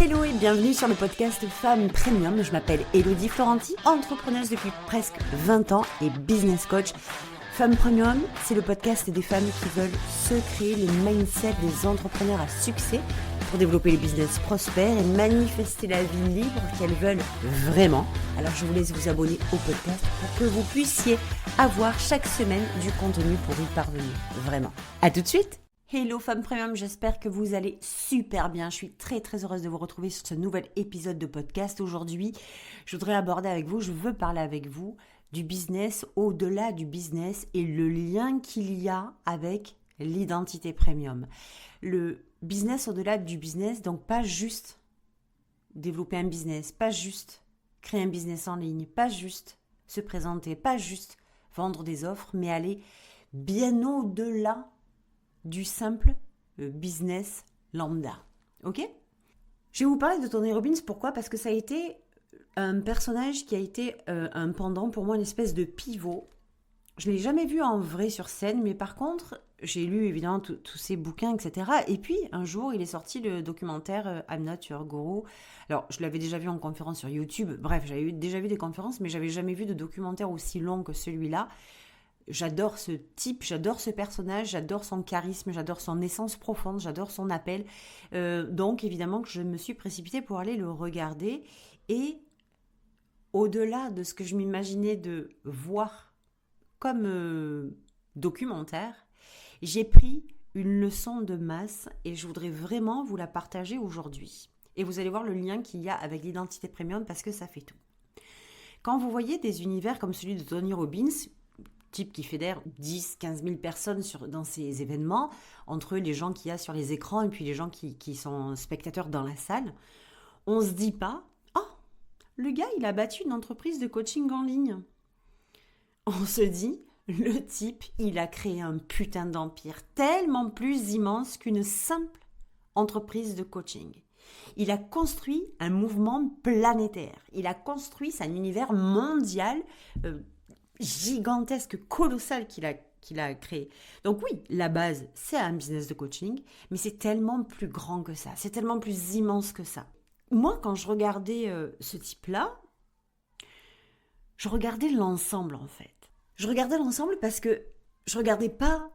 Hello et bienvenue sur le podcast Femmes Premium. Je m'appelle Elodie Florenti, entrepreneuse depuis presque 20 ans et business coach. Femmes Premium, c'est le podcast des femmes qui veulent se créer le mindset des entrepreneurs à succès pour développer les business prospères et manifester la vie libre qu'elles veulent vraiment. Alors je vous laisse vous abonner au podcast pour que vous puissiez avoir chaque semaine du contenu pour y parvenir. Vraiment. À tout de suite. Hello Femmes Premium, j'espère que vous allez super bien. Je suis très heureuse de vous retrouver sur ce nouvel épisode de podcast. Aujourd'hui, je veux parler avec vous du business au-delà du business et le lien qu'il y a avec l'identité premium. Le business au-delà du business, donc pas juste développer un business, pas juste créer un business en ligne, pas juste se présenter, pas juste vendre des offres, mais aller bien au-delà du simple business lambda. Ok ? Je vais vous parler de Tony Robbins. Pourquoi ? Parce que ça a été un personnage qui a été un pendant pour moi, une espèce de pivot. Je ne l'ai jamais vu en vrai sur scène, mais par contre, j'ai lu évidemment tous ses bouquins, etc. Et puis, un jour, il est sorti le documentaire I'm Not Your Guru. Alors, je l'avais déjà vu en conférence sur YouTube. Bref, j'avais déjà vu des conférences, mais j'avais jamais vu de documentaire aussi long que celui-là. J'adore ce type, j'adore ce personnage, j'adore son charisme, j'adore son essence profonde, j'adore son appel. Donc, évidemment, que je me suis précipitée pour aller le regarder. Et au-delà de ce que je m'imaginais de voir comme documentaire, j'ai pris une leçon de masse et je voudrais vraiment vous la partager aujourd'hui. Et vous allez voir le lien qu'il y a avec l'identité premium parce que ça fait tout. Quand vous voyez des univers comme celui de Tony Robbins, type qui fédère 10-15 000 personnes dans ces événements, entre les gens qu'il y a sur les écrans et puis les gens qui sont spectateurs dans la salle, on se dit pas « Oh, le gars, il a battu une entreprise de coaching en ligne. » On se dit « Le type, il a créé un putain d'empire tellement plus immense qu'une simple entreprise de coaching. » Il a construit un mouvement planétaire. Il a construit un univers mondial gigantesque, colossal qu'il a créé. Donc oui, la base, c'est un business de coaching, mais c'est tellement plus grand que ça, c'est tellement plus immense que ça. Moi, quand je regardais ce type-là, je regardais l'ensemble en fait. Je regardais l'ensemble parce que je regardais pas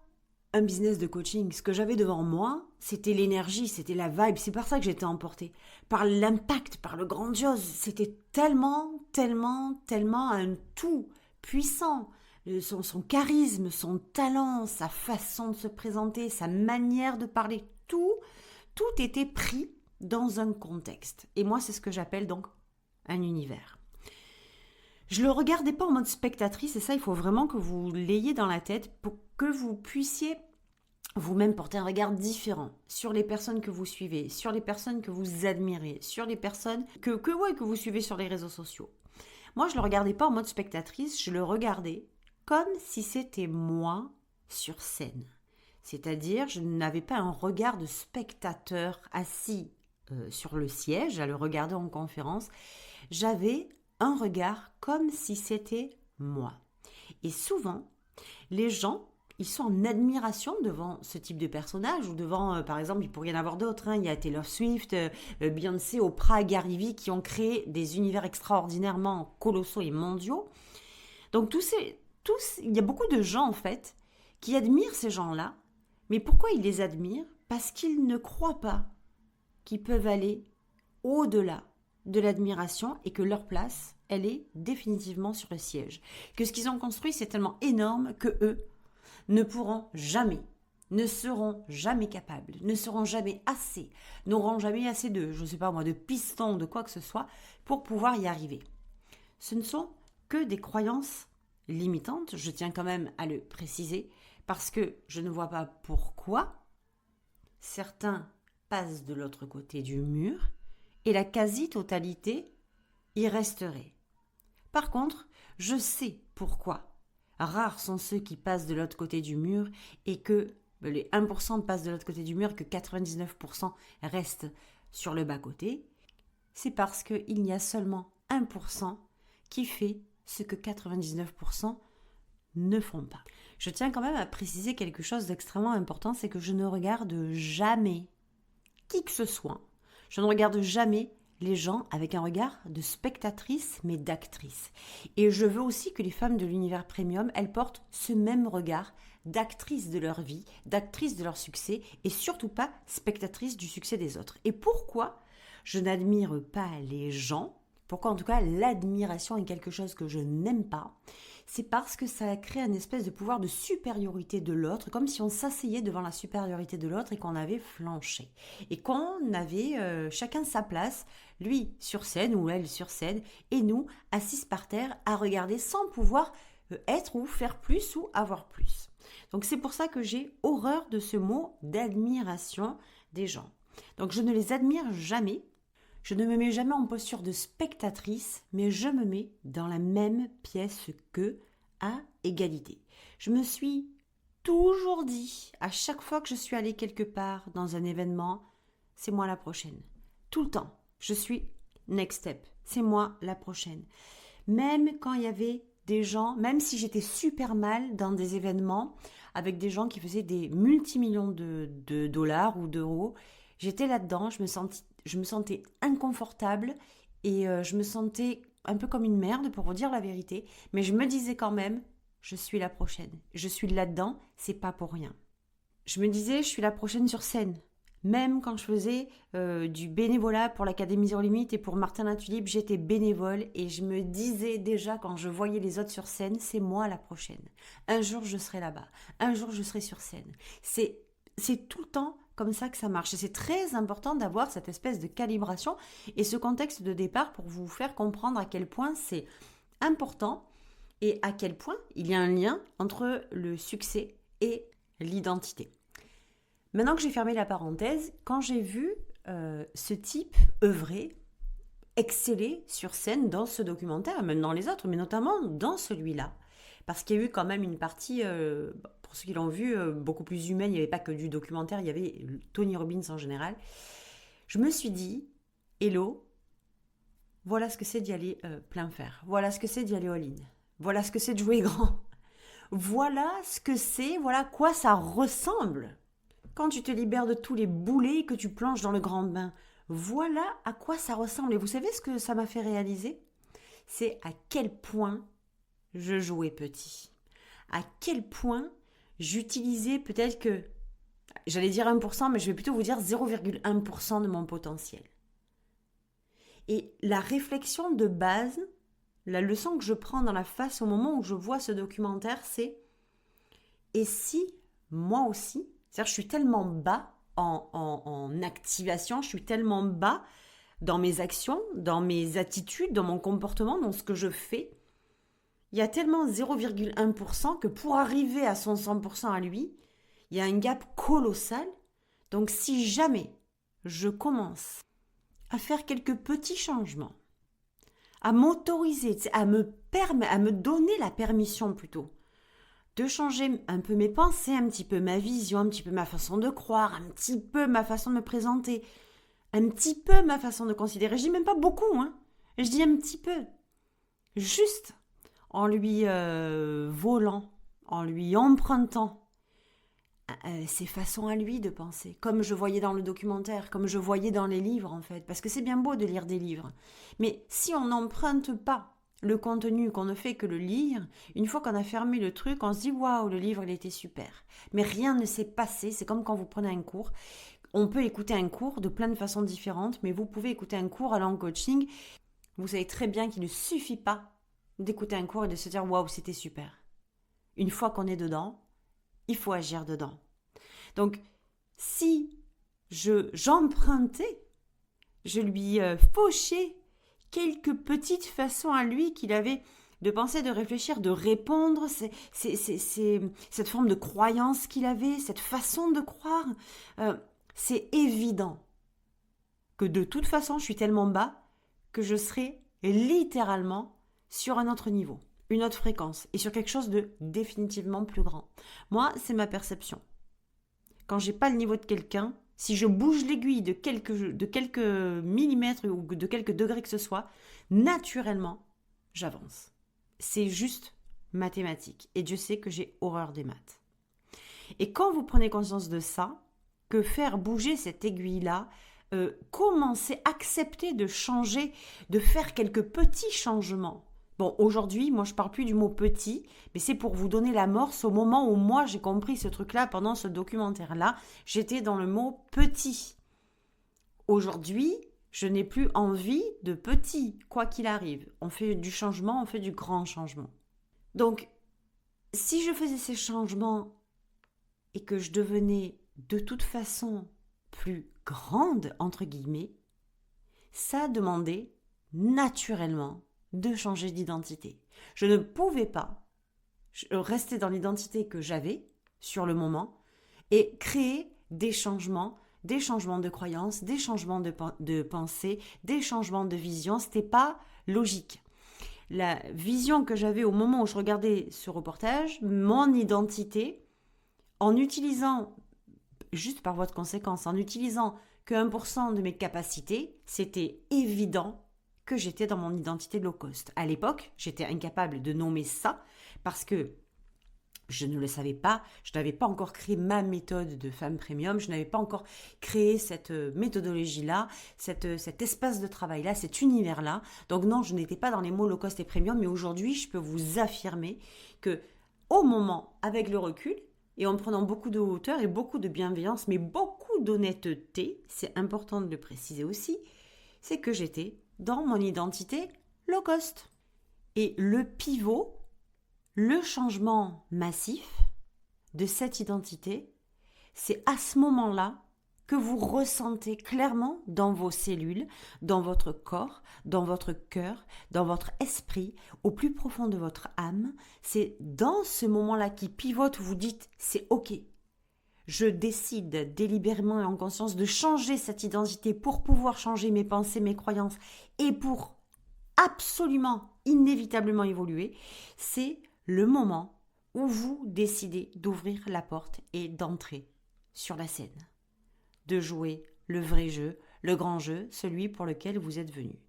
un business de coaching. Ce que j'avais devant moi, c'était l'énergie, c'était la vibe. C'est par ça que j'étais emportée. Par l'impact, par le grandiose. C'était tellement un tout puissant, son charisme, son talent, sa façon de se présenter, sa manière de parler, tout était pris dans un contexte. Et moi, c'est ce que j'appelle donc un univers. Je le regardais pas en mode spectatrice, et ça, il faut vraiment que vous l'ayez dans la tête pour que vous puissiez vous-même porter un regard différent sur les personnes que vous suivez, sur les personnes que vous admirez, sur les personnes que vous suivez sur les réseaux sociaux. Moi, je ne le regardais pas en mode spectatrice, je le regardais comme si c'était moi sur scène. C'est-à-dire, je n'avais pas un regard de spectateur assis sur le siège, à le regarder en conférence. J'avais un regard comme si c'était moi. Et souvent, les gens, ils sont en admiration devant ce type de personnage ou devant, par exemple, il pourrait y en avoir d'autres. Il y a Taylor Swift, Beyoncé, Oprah, Gary Vee qui ont créé des univers extraordinairement colossaux et mondiaux. Donc il y a beaucoup de gens en fait qui admirent ces gens-là. Mais pourquoi ils les admirent ? Parce qu'ils ne croient pas qu'ils peuvent aller au-delà de l'admiration et que leur place, elle est définitivement sur le siège. Que ce qu'ils ont construit, c'est tellement énorme que eux ne pourront jamais, ne seront jamais capables, ne seront jamais assez, n'auront jamais assez de pistons, de quoi que ce soit, pour pouvoir y arriver. Ce ne sont que des croyances limitantes, je tiens quand même à le préciser, parce que je ne vois pas pourquoi certains passent de l'autre côté du mur et la quasi-totalité y resterait. Par contre, je sais pourquoi. Rares sont ceux qui passent de l'autre côté du mur et que les 1% passent de l'autre côté du mur, que 99% restent sur le bas-côté. C'est parce qu'il y a seulement 1% qui fait ce que 99% ne font pas. Je tiens quand même à préciser quelque chose d'extrêmement important, c'est que je ne regarde jamais qui que ce soit. Je ne regarde jamais les gens avec un regard de spectatrice, mais d'actrice. Et je veux aussi que les femmes de l'univers premium, elles portent ce même regard d'actrice de leur vie, d'actrice de leur succès, et surtout pas spectatrice du succès des autres. Et pourquoi je n'admire pas les gens? Pourquoi en tout cas l'admiration est quelque chose que je n'aime pas? C'est parce que ça crée un espèce de pouvoir de supériorité de l'autre, comme si on s'asseyait devant la supériorité de l'autre et qu'on avait flanché. Et qu'on avait chacun sa place, lui sur scène ou elle sur scène, et nous assises par terre à regarder sans pouvoir être ou faire plus ou avoir plus. Donc c'est pour ça que j'ai horreur de ce mot d'admiration des gens. Donc je ne les admire jamais. Je ne me mets jamais en posture de spectatrice, mais je me mets dans la même pièce qu'eux, à égalité. Je me suis toujours dit, à chaque fois que je suis allée quelque part dans un événement, c'est moi la prochaine. Tout le temps, je suis next step, c'est moi la prochaine. Même quand il y avait des gens, même si j'étais super mal dans des événements, avec des gens qui faisaient des multimillions de dollars ou d'euros, j'étais là-dedans, je me sentais inconfortable et je me sentais un peu comme une merde pour vous dire la vérité, mais je me disais quand même, je suis la prochaine. Je suis là-dedans, c'est pas pour rien. Je me disais, je suis la prochaine sur scène. Même quand je faisais du bénévolat pour l'Académie Zéro Limite et pour Martin Latulippe, j'étais bénévole et je me disais déjà quand je voyais les autres sur scène, c'est moi la prochaine. Un jour je serai là-bas, un jour je serai sur scène. C'est tout le temps comme ça que ça marche. Et c'est très important d'avoir cette espèce de calibration et ce contexte de départ pour vous faire comprendre à quel point c'est important et à quel point il y a un lien entre le succès et l'identité. Maintenant que j'ai fermé la parenthèse, quand j'ai vu ce type œuvrer, exceller sur scène dans ce documentaire, même dans les autres, mais notamment dans celui-là, parce qu'il y a eu quand même une partie, pour ceux qui l'ont vu, beaucoup plus humaine, il n'y avait pas que du documentaire, il y avait Tony Robbins en général. Je me suis dit, hello, voilà ce que c'est d'y aller plein fer, voilà ce que c'est d'y aller all-in, voilà ce que c'est de jouer grand, voilà ce que c'est, voilà à quoi ça ressemble. Quand tu te libères de tous les boulets et que tu plonges dans le grand bain, voilà à quoi ça ressemble. Et vous savez ce que ça m'a fait réaliser? C'est à quel point je jouais petit. À quel point j'utilisais peut-être que, j'allais dire 1%, mais je vais plutôt vous dire 0,1% de mon potentiel. Et la réflexion de base, la leçon que je prends dans la face au moment où je vois ce documentaire, c'est « Et si moi aussi ?» C'est-à-dire, je suis tellement bas en activation, je suis tellement bas dans mes actions, dans mes attitudes, dans mon comportement, dans ce que je fais. Il y a tellement 0,1% que pour arriver à son 100% à lui, il y a un gap colossal. Donc, si jamais je commence à faire quelques petits changements, à m'autoriser, à me donner la permission plutôt, de changer un peu mes pensées, un petit peu ma vision, un petit peu ma façon de croire, un petit peu ma façon de me présenter, un petit peu ma façon de considérer. Je dis même pas beaucoup, je dis un petit peu. Juste en lui volant, en lui empruntant ses façons à lui de penser, comme je voyais dans le documentaire, comme je voyais dans les livres en fait, parce que c'est bien beau de lire des livres. Mais si on n'emprunte pas le contenu, qu'on ne fait que le lire, une fois qu'on a fermé le truc, on se dit « Waouh, le livre, il était super ». Mais rien ne s'est passé, c'est comme quand vous prenez un cours. On peut écouter un cours de plein de façons différentes, mais vous pouvez écouter un cours allant en coaching. Vous savez très bien qu'il ne suffit pas d'écouter un cours et de se dire « Waouh, c'était super ». Une fois qu'on est dedans, il faut agir dedans. Donc, si j'empruntais, je lui fauchais quelques petites façons à lui qu'il avait de penser, de réfléchir, de répondre, cette forme de croyance qu'il avait, cette façon de croire, c'est évident que de toute façon, je suis tellement bas que je serai littéralement sur un autre niveau, une autre fréquence et sur quelque chose de définitivement plus grand. Moi, c'est ma perception. Quand j'ai pas le niveau de quelqu'un, si je bouge l'aiguille de quelques millimètres ou de quelques degrés que ce soit, naturellement, j'avance. C'est juste mathématique. Et Dieu sait que j'ai horreur des maths. Et quand vous prenez conscience de ça, que faire bouger cette aiguille-là, commencer, accepter de changer, de faire quelques petits changements. Bon, aujourd'hui, moi, je parle plus du mot petit, mais c'est pour vous donner l'amorce au moment où moi, j'ai compris ce truc-là pendant ce documentaire-là. J'étais dans le mot petit. Aujourd'hui, je n'ai plus envie de petit, quoi qu'il arrive. On fait du changement, on fait du grand changement. Donc, si je faisais ces changements et que je devenais de toute façon plus grande, entre guillemets, ça demandait naturellement de changer d'identité. Je ne pouvais pas rester dans l'identité que j'avais sur le moment et créer des changements de croyances, des changements de pensée, des changements de vision. C'était pas logique. La vision que j'avais au moment où je regardais ce reportage, mon identité, en utilisant, juste par voie de conséquence, en utilisant que 1% de mes capacités, c'était évident que j'étais dans mon identité low cost. À l'époque, j'étais incapable de nommer ça parce que je ne le savais pas, je n'avais pas encore créé ma méthode de femme premium, je n'avais pas encore créé cette méthodologie-là, cet espace de travail-là, cet univers-là. Donc non, je n'étais pas dans les mots low cost et premium, mais aujourd'hui, je peux vous affirmer que au moment, avec le recul, et en prenant beaucoup de hauteur et beaucoup de bienveillance, mais beaucoup d'honnêteté, c'est important de le préciser aussi, c'est que j'étais dans mon identité low cost. Et le pivot, le changement massif de cette identité, c'est à ce moment-là que vous ressentez clairement dans vos cellules, dans votre corps, dans votre cœur, dans votre esprit, au plus profond de votre âme. C'est dans ce moment-là qui pivote où vous dites « c'est ok ». Je décide délibérément et en conscience de changer cette identité pour pouvoir changer mes pensées, mes croyances et pour absolument, inévitablement évoluer. C'est le moment où vous décidez d'ouvrir la porte et d'entrer sur la scène, de jouer le vrai jeu, le grand jeu, celui pour lequel vous êtes venu.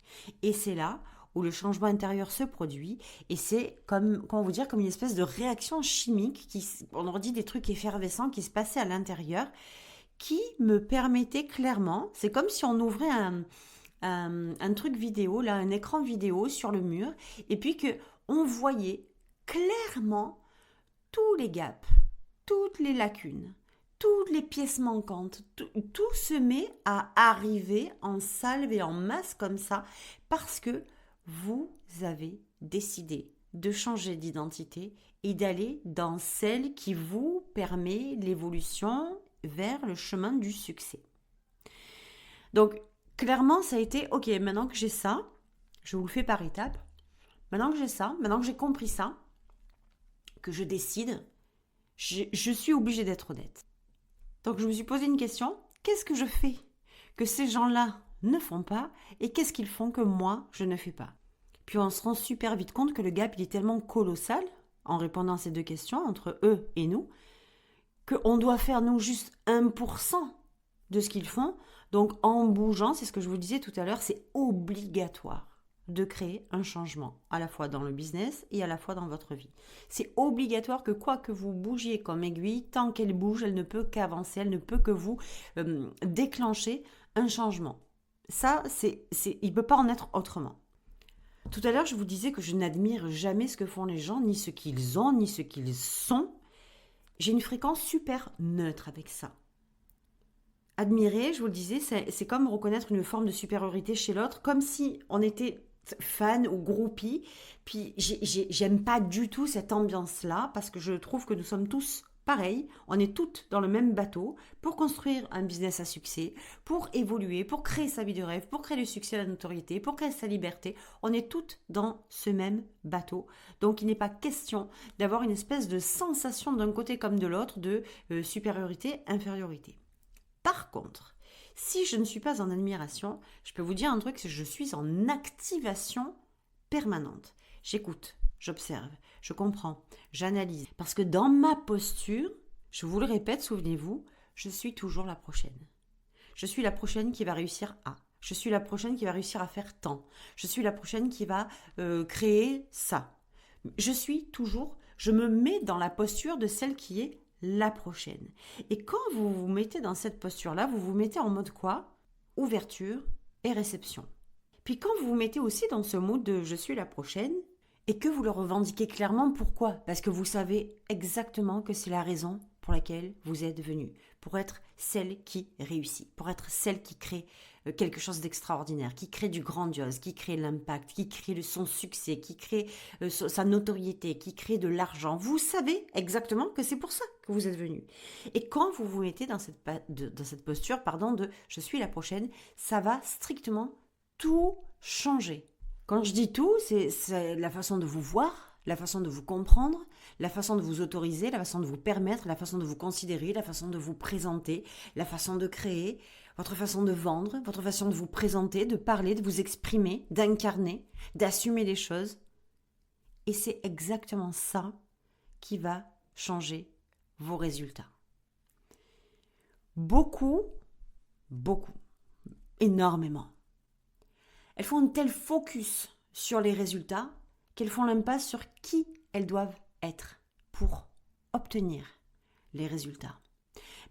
Et c'est là où le changement intérieur se produit et c'est comme, comment vous dire, comme une espèce de réaction chimique, on aurait dit des trucs effervescents qui se passaient à l'intérieur, qui me permettait clairement, c'est comme si on ouvrait un truc vidéo, là, un écran vidéo sur le mur, et puis que on voyait clairement tous les gaps, toutes les lacunes, toutes les pièces manquantes, tout se met à arriver en salve et en masse comme ça, parce que vous avez décidé de changer d'identité et d'aller dans celle qui vous permet l'évolution vers le chemin du succès. Donc, clairement, ça a été, ok, maintenant que j'ai ça, je vous le fais par étapes, maintenant que j'ai ça, maintenant que j'ai compris ça, que je décide, je suis obligée d'être honnête. Donc, je me suis posé une question, qu'est-ce que je fais que ces gens-là ne font pas et qu'est-ce qu'ils font que moi, je ne fais pas? Puis on se rend super vite compte que le gap, il est tellement colossal en répondant à ces deux questions, entre eux et nous, qu'on doit faire, nous, juste 1% de ce qu'ils font. Donc, en bougeant, c'est ce que je vous disais tout à l'heure, c'est obligatoire de créer un changement, à la fois dans le business et à la fois dans votre vie. C'est obligatoire que quoi que vous bougiez comme aiguille, tant qu'elle bouge, elle ne peut qu'avancer, elle ne peut que vous déclencher un changement. Ça, il ne peut pas en être autrement. Tout à l'heure, je vous disais que je n'admire jamais ce que font les gens, ni ce qu'ils ont, ni ce qu'ils sont. J'ai une fréquence super neutre avec ça. Admirer, je vous le disais, c'est comme reconnaître une forme de supériorité chez l'autre, comme si on était fan ou groupie. Puis j'aime pas du tout cette ambiance-là, parce que je trouve que nous sommes tous pareils, on est toutes dans le même bateau pour construire un business à succès, pour évoluer, pour créer sa vie de rêve, pour créer le succès, la notoriété, pour créer sa liberté. On est toutes dans ce même bateau. Donc il n'est pas question d'avoir une espèce de sensation d'un côté comme de l'autre de supériorité, infériorité. Par contre, si je ne suis pas en admiration, je peux vous dire un truc, c'est que je suis en activation permanente. J'écoute, j'observe, je comprends, j'analyse. Parce que dans ma posture, je vous le répète, souvenez-vous, je suis toujours la prochaine. Je suis la prochaine qui va réussir à. Je suis la prochaine qui va réussir à faire tant. Je suis la prochaine qui va créer ça. Je me mets dans la posture de celle qui est la prochaine. Et quand vous vous mettez dans cette posture-là, vous vous mettez en mode quoi? ouverture et réception. Puis quand vous vous mettez aussi dans ce mood de « je suis la prochaine », et que vous le revendiquez clairement, pourquoi ? Parce que vous savez exactement que c'est la raison pour laquelle vous êtes venu, pour être celle qui réussit, pour être celle qui crée quelque chose d'extraordinaire, qui crée du grandiose, qui crée l'impact, qui crée son succès, qui crée sa notoriété, qui crée de l'argent. Vous savez exactement que c'est pour ça que vous êtes venu. Et quand vous vous mettez dans cette posture de « je suis la prochaine », ça va strictement tout changer. Quand je dis tout, c'est la façon de vous voir, la façon de vous comprendre, la façon de vous autoriser, la façon de vous permettre, la façon de vous considérer, la façon de vous présenter, la façon de créer, votre façon de vendre, votre façon de vous présenter, de parler, de vous exprimer, d'incarner, d'assumer les choses. Et c'est exactement ça qui va changer vos résultats. Beaucoup, énormément. Elles font un tel focus sur les résultats qu'elles font l'impasse sur qui elles doivent être pour obtenir les résultats.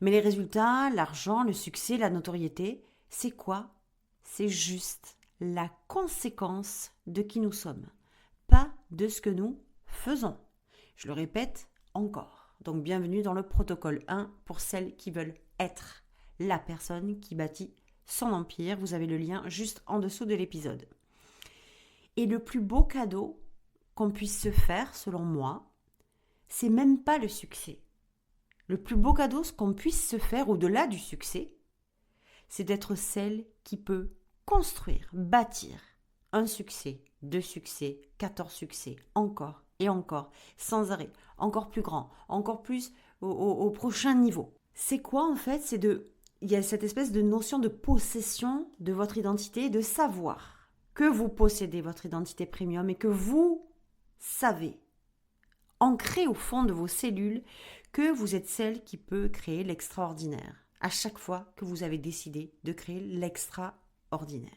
Mais les résultats, l'argent, le succès, la notoriété, c'est quoi ? C'est juste la conséquence de qui nous sommes, pas de ce que nous faisons. Je le répète encore. Donc bienvenue dans le protocole 1 pour celles qui veulent être la personne qui bâtit son empire. Vous avez le lien juste en dessous de l'épisode. Et le plus beau cadeau qu'on puisse se faire, selon moi, c'est même pas le succès. Le plus beau cadeau qu'on puisse se faire au-delà du succès, c'est d'être celle qui peut construire, bâtir un succès, 2 succès, 14 succès, encore et encore, sans arrêt, encore plus grand, encore plus au prochain niveau. C'est quoi en fait ? Il y a cette espèce de notion de possession de votre identité, de savoir que vous possédez votre identité premium et que vous savez, ancré au fond de vos cellules, que vous êtes celle qui peut créer l'extraordinaire à chaque fois que vous avez décidé de créer l'extraordinaire.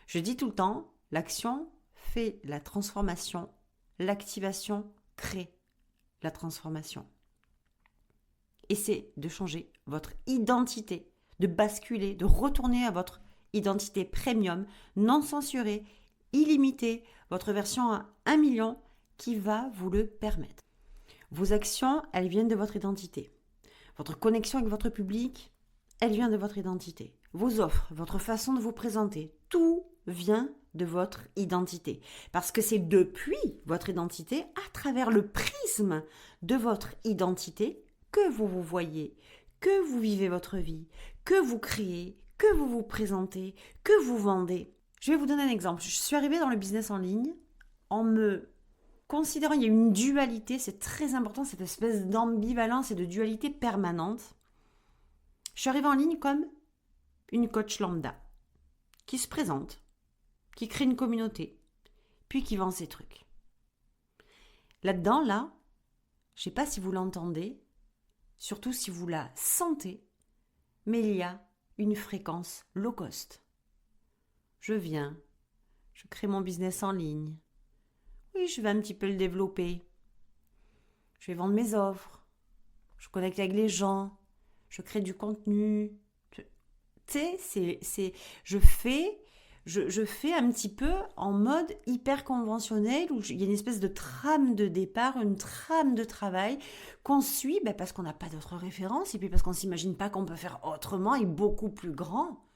Je dis tout le temps, l'action fait la transformation, l'activation crée la transformation. Et c'est de changer votre identité, de basculer, de retourner à votre identité premium, non censurée, illimitée, votre version à 1 million qui va vous le permettre. Vos actions, elles viennent de votre identité. Votre connexion avec votre public, elle vient de votre identité. Vos offres, votre façon de vous présenter, tout vient de votre identité. Parce que c'est depuis votre identité, à travers le prisme de votre identité, que vous vous voyez, que vous vivez votre vie, que vous créez, que vous vous présentez, que vous vendez. Je vais vous donner un exemple. Je suis arrivée dans le business en ligne en me considérant, il y a une dualité, c'est très important, cette espèce d'ambivalence et de dualité permanente. Je suis arrivée en ligne comme une coach lambda qui se présente, qui crée une communauté, puis qui vend ses trucs. Là-dedans, je ne sais pas si vous l'entendez, surtout si vous la sentez, mais il y a une fréquence low cost. Je viens, je crée mon business en ligne. Oui, je vais un petit peu le développer. Je vais vendre mes offres. Je connecte avec les gens. Je crée du contenu. Tu sais, je fais un petit peu en mode hyper conventionnel où il y a une espèce de trame de départ, une trame de travail qu'on suit parce qu'on n'a pas d'autres références et puis parce qu'on ne s'imagine pas qu'on peut faire autrement et beaucoup plus grand.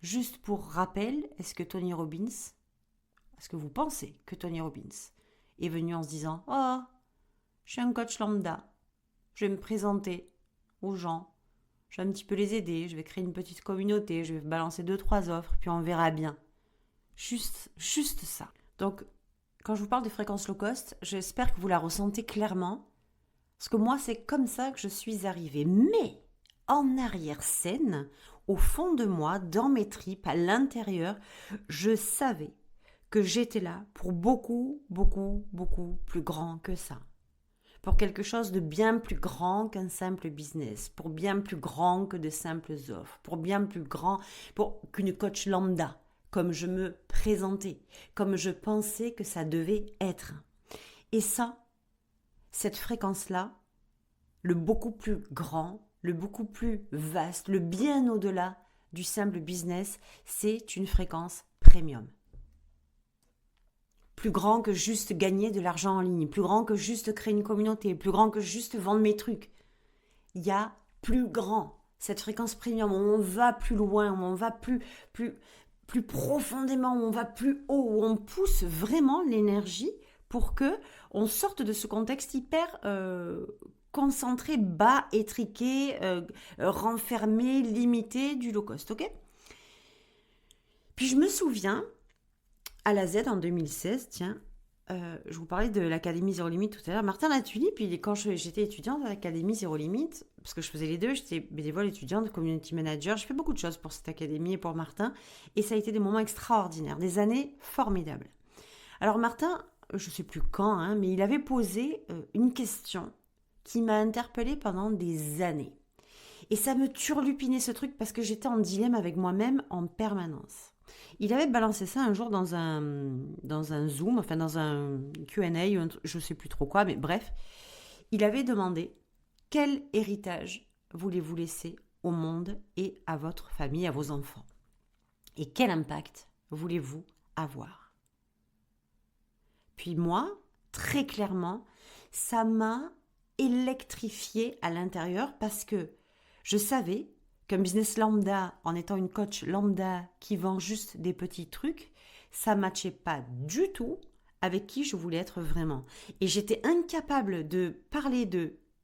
Juste pour rappel, est-ce que vous pensez que Tony Robbins est venu en se disant « Oh, je suis un coach lambda, je vais me présenter aux gens, je vais un petit peu les aider, je vais créer une petite communauté, je vais balancer 2-3 offres, puis on verra bien. » Juste ça. Donc, quand je vous parle de fréquence low cost, j'espère que vous la ressentez clairement, parce que moi, c'est comme ça que je suis arrivée. Mais, en arrière-scène, au fond de moi, dans mes tripes, à l'intérieur, je savais que j'étais là pour beaucoup plus grand que ça. Pour quelque chose de bien plus grand qu'un simple business, pour bien plus grand que de simples offres, pour bien plus grand qu'une coach lambda, comme je me présentais, comme je pensais que ça devait être. Et ça, cette fréquence-là, le beaucoup plus grand, le beaucoup plus vaste, le bien au-delà du simple business, c'est une fréquence premium. Plus grand que juste gagner de l'argent en ligne, plus grand que juste créer une communauté, plus grand que juste vendre mes trucs. Il y a plus grand. Cette fréquence premium, où on va plus loin, où on va plus profondément, où on va plus haut, où on pousse vraiment l'énergie pour que on sorte de ce contexte hyper concentré, bas, étriqué, renfermé, limité du low cost, ok? Puis je me souviens, à la Z en 2016, tiens, je vous parlais de l'Académie Zéro Limite tout à l'heure. Martin Latuli, puis quand j'étais étudiante à l'Académie Zéro Limite, parce que je faisais les deux, j'étais bénévole étudiante, community manager, je fais beaucoup de choses pour cette académie et pour Martin, et ça a été des moments extraordinaires, des années formidables. Alors Martin, je ne sais plus quand, mais il avait posé une question qui m'a interpellée pendant des années. Et ça me turlupinait ce truc parce que j'étais en dilemme avec moi-même en permanence. Il avait balancé ça un jour dans un Zoom, enfin dans un Q&A, je ne sais plus trop quoi, mais bref. Il avait demandé « Quel héritage voulez-vous laisser au monde et à votre famille, à vos enfants ? Et quel impact voulez-vous avoir ?» Puis moi, très clairement, ça m'a électrifiée à l'intérieur parce que je savais qu'un business lambda, en étant une coach lambda qui vend juste des petits trucs, ça ne matchait pas du tout avec qui je voulais être vraiment. Et j'étais incapable de parler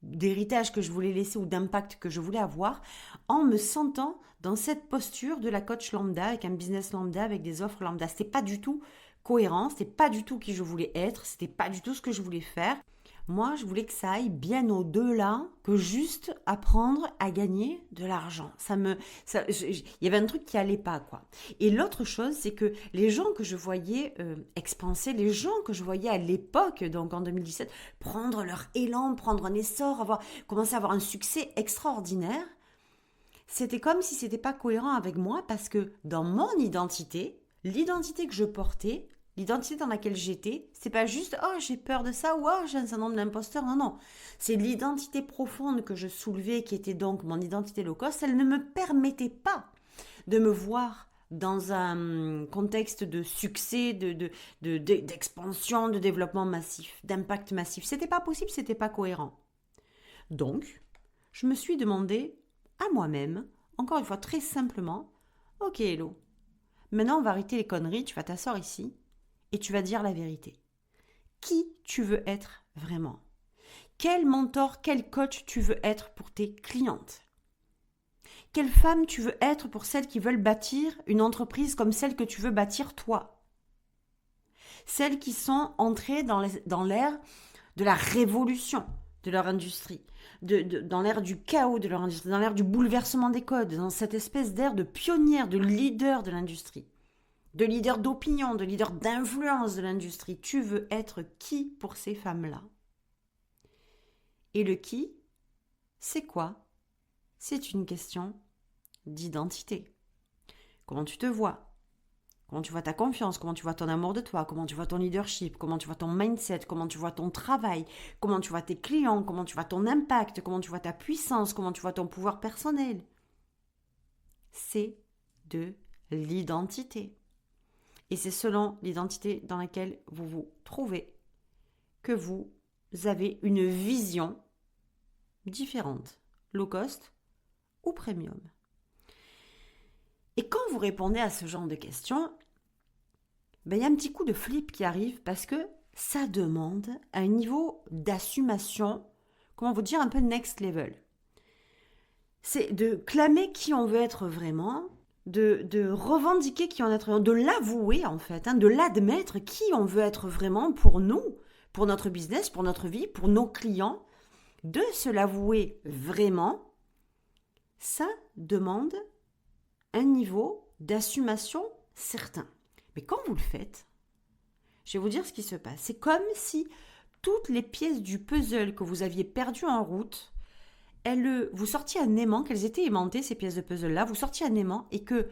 d'héritage que je voulais laisser ou d'impact que je voulais avoir en me sentant dans cette posture de la coach lambda avec un business lambda, avec des offres lambda. C'était pas du tout cohérent, c'était pas du tout qui je voulais être, c'était pas du tout ce que je voulais faire. Moi, je voulais que ça aille bien au-delà que juste apprendre à gagner de l'argent. Il y avait un truc qui allait pas, quoi. Et l'autre chose, c'est que les gens que je voyais expanser, les gens que je voyais à l'époque, donc en 2017, prendre leur élan, prendre un essor, commencer à avoir un succès extraordinaire, c'était comme si c'était pas cohérent avec moi parce que dans mon identité, l'identité que je portais, l'identité dans laquelle j'étais, c'est pas juste « Oh, j'ai peur de ça » ou « Oh, j'ai un syndrome d'imposteur ». Non. C'est l'identité profonde que je soulevais, qui était donc mon identité low cost. Elle ne me permettait pas de me voir dans un contexte de succès, d'expansion, de développement massif, d'impact massif. C'était pas possible, c'était pas cohérent. Donc, je me suis demandé à moi-même, encore une fois très simplement, « Ok, Hello, maintenant on va arrêter les conneries, tu vas t'asseoir ici. » Et tu vas dire la vérité. Qui tu veux être vraiment ? Quel mentor, quel coach tu veux être pour tes clientes ? Quelle femme tu veux être pour celles qui veulent bâtir une entreprise comme celle que tu veux bâtir toi ? Celles qui sont entrées dans l'ère de la révolution de leur industrie, dans l'ère du chaos de leur industrie, dans l'ère du bouleversement des codes, dans cette espèce d'ère de pionnière, de leader de l'industrie. De leader d'opinion, de leader d'influence de l'industrie. Tu veux être qui pour ces femmes-là ? Et le qui, c'est quoi ? C'est une question d'identité. Comment tu te vois ? Comment tu vois ta confiance ? Comment tu vois ton amour de toi ? Comment tu vois ton leadership ? Comment tu vois ton mindset ? Comment tu vois ton travail ? Comment tu vois tes clients ? Comment tu vois ton impact ? Comment tu vois ta puissance ? Comment tu vois ton pouvoir personnel ? C'est de l'identité. Et c'est selon l'identité dans laquelle vous vous trouvez que vous avez une vision différente, low cost ou premium. Et quand vous répondez à ce genre de questions, il y a un petit coup de flip qui arrive parce que ça demande un niveau d'assumation, comment vous dire, un peu next level. C'est de clamer qui on veut être vraiment, de revendiquer qui on veut être vraiment, de l'avouer en fait, de l'admettre qui on veut être vraiment pour nous, pour notre business, pour notre vie, pour nos clients, de se l'avouer vraiment, ça demande un niveau d'assumation certain. Mais quand vous le faites, je vais vous dire ce qui se passe. C'est comme si toutes les pièces du puzzle que vous aviez perdues en route, vous sortiez un aimant, qu'elles étaient aimantées, ces pièces de puzzle-là, vous sortiez un aimant et que,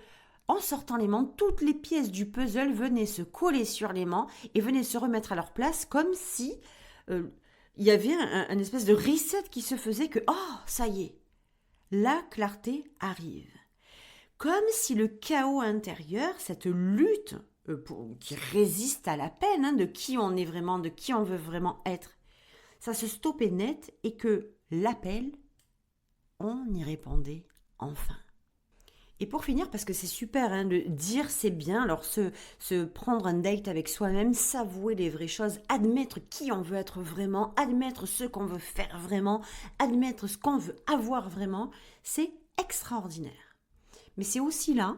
en sortant l'aimant, toutes les pièces du puzzle venaient se coller sur l'aimant et venaient se remettre à leur place comme si il y avait un espèce de reset qui se faisait que, oh, ça y est, la clarté arrive. comme si le chaos intérieur, cette lutte qui résiste à l'appel de qui on est vraiment, de qui on veut vraiment être, ça se stoppait net et que l'appel, on y répondait enfin. Et pour finir, parce que c'est super, de dire c'est bien, alors se prendre un date avec soi-même, s'avouer les vraies choses, admettre qui on veut être vraiment, admettre ce qu'on veut faire vraiment, admettre ce qu'on veut avoir vraiment, c'est extraordinaire. Mais c'est aussi là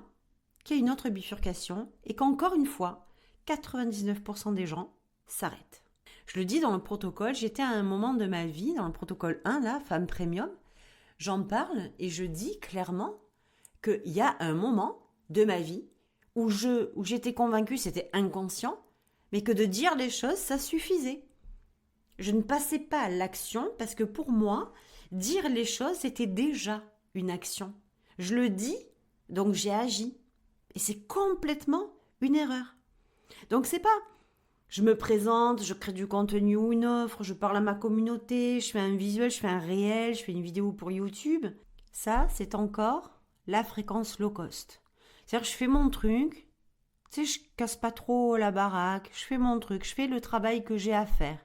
qu'il y a une autre bifurcation et qu'encore une fois, 99% des gens s'arrêtent. Je le dis dans le protocole, j'étais à un moment de ma vie, dans le protocole 1, là, femme premium, j'en parle et je dis clairement qu'il y a un moment de ma vie où j'étais convaincue, c'était inconscient, mais que de dire les choses, ça suffisait. Je ne passais pas à l'action parce que pour moi, dire les choses, c'était déjà une action. Je le dis, donc j'ai agi. Et c'est complètement une erreur. Donc c'est pas, je me présente, je crée du contenu ou une offre, je parle à ma communauté, je fais un visuel, je fais un réel, je fais une vidéo pour YouTube. Ça, c'est encore la fréquence low cost. C'est-à-dire que je fais mon truc, je casse pas trop la baraque, je fais mon truc, je fais le travail que j'ai à faire.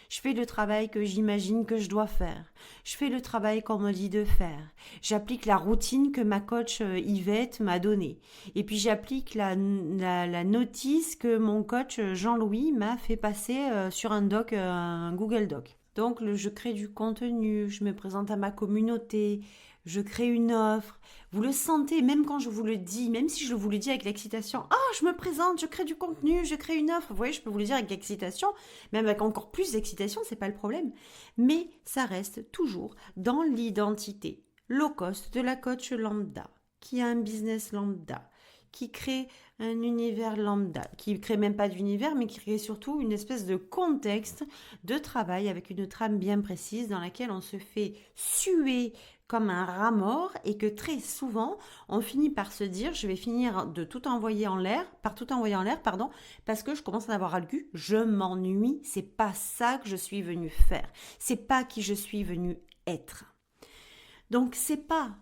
Je fais le travail que j'imagine que je dois faire. Je fais le travail qu'on me dit de faire. J'applique la routine que ma coach Yvette m'a donnée. Et puis j'applique la notice que mon coach Jean-Louis m'a fait passer sur un doc, un Google Doc. Donc je crée du contenu, je me présente à ma communauté, je crée une offre. Vous le sentez, même quand je vous le dis, même si je vous le dis avec l'excitation, je me présente, je crée du contenu, je crée une offre. Vous voyez, je peux vous le dire avec excitation, même avec encore plus d'excitation, c'est pas le problème. Mais ça reste toujours dans l'identité low cost de la coach lambda, qui a un business lambda, qui crée un univers lambda, qui crée même pas d'univers, mais qui crée surtout une espèce de contexte de travail avec une trame bien précise dans laquelle on se fait suer comme un rat mort et que très souvent, on finit par se dire, je vais finir de tout envoyer en l'air, parce que je commence à en avoir ras le cul, je m'ennuie, c'est pas ça que je suis venue faire, c'est pas qui je suis venue être. Donc c'est pas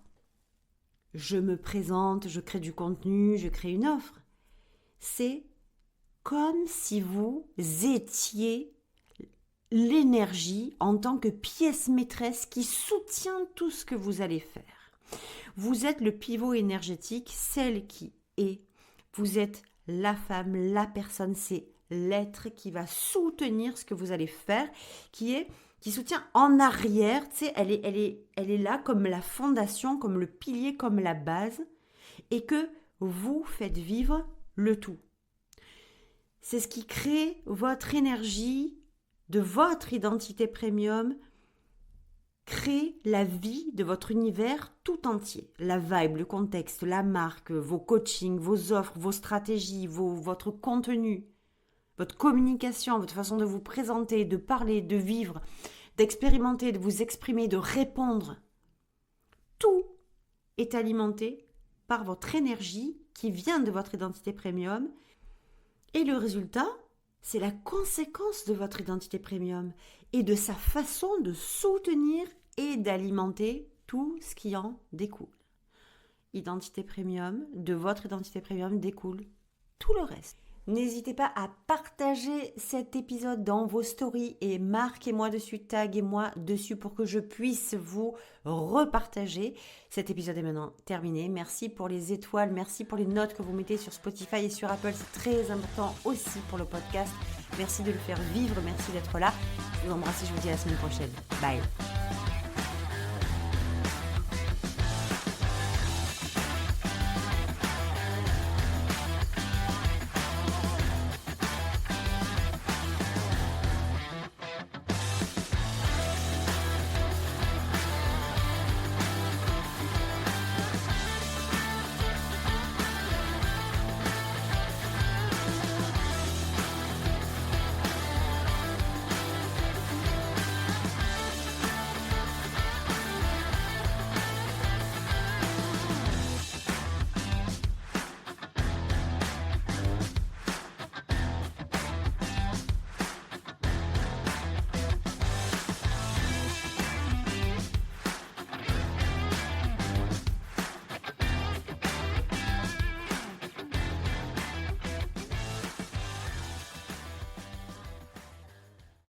je me présente, je crée du contenu, je crée une offre. C'est comme si vous étiez l'énergie en tant que pièce maîtresse qui soutient tout ce que vous allez faire. Vous êtes le pivot énergétique, celle qui est. Vous êtes la femme, la personne, c'est l'être qui va soutenir ce que vous allez faire, qui soutient en arrière, tu sais, elle est là comme la fondation, comme le pilier, comme la base, et que vous faites vivre le tout. C'est ce qui crée votre énergie, de votre identité premium, crée la vie de votre univers tout entier. La vibe, le contexte, la marque, vos coachings, vos offres, vos stratégies, votre contenu, votre communication, votre façon de vous présenter, de parler, de vivre, d'expérimenter, de vous exprimer, de répondre. Tout est alimenté par votre énergie qui vient de votre identité premium. Et le résultat, c'est la conséquence de votre identité premium et de sa façon de soutenir et d'alimenter tout ce qui en découle. Identité premium, de votre identité premium découle tout le reste. N'hésitez pas à partager cet épisode dans vos stories et marquez-moi dessus, taguez-moi dessus pour que je puisse vous repartager. Cet épisode est maintenant terminé. Merci pour les étoiles, merci pour les notes que vous mettez sur Spotify et sur Apple. C'est très important aussi pour le podcast. Merci de le faire vivre, merci d'être là. Je vous embrasse et je vous dis à la semaine prochaine. Bye.